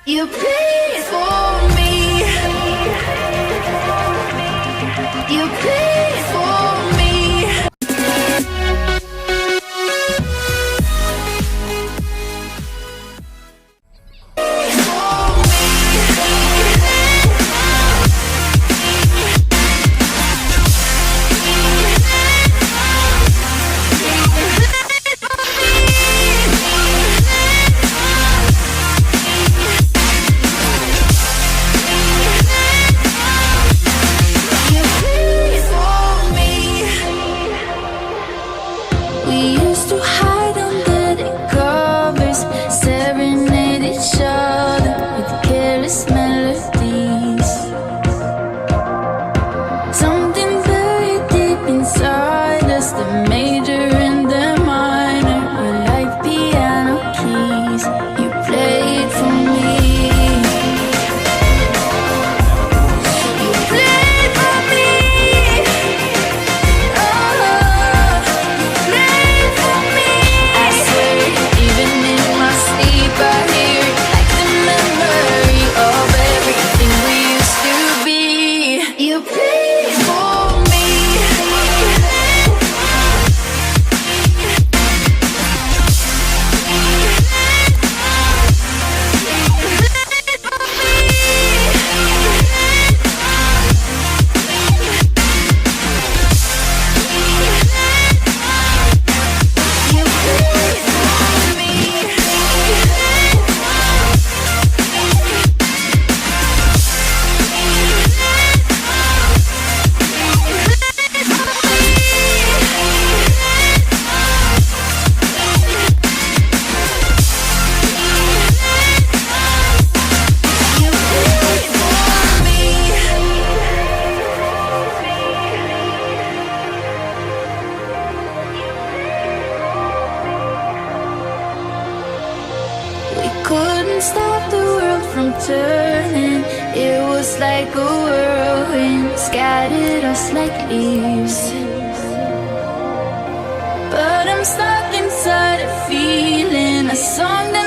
You pray for me. You pray for me. We used to hide under the covers, serenade each other with careless melodies. Something buried deep inside us, the major and the minor were like piano keys. You played for me. You played for me. You pray for me. We couldn't stop the world from turning. It was like a whirlwind, scattered us like leaves. But I'm stuck inside a feeling, a song that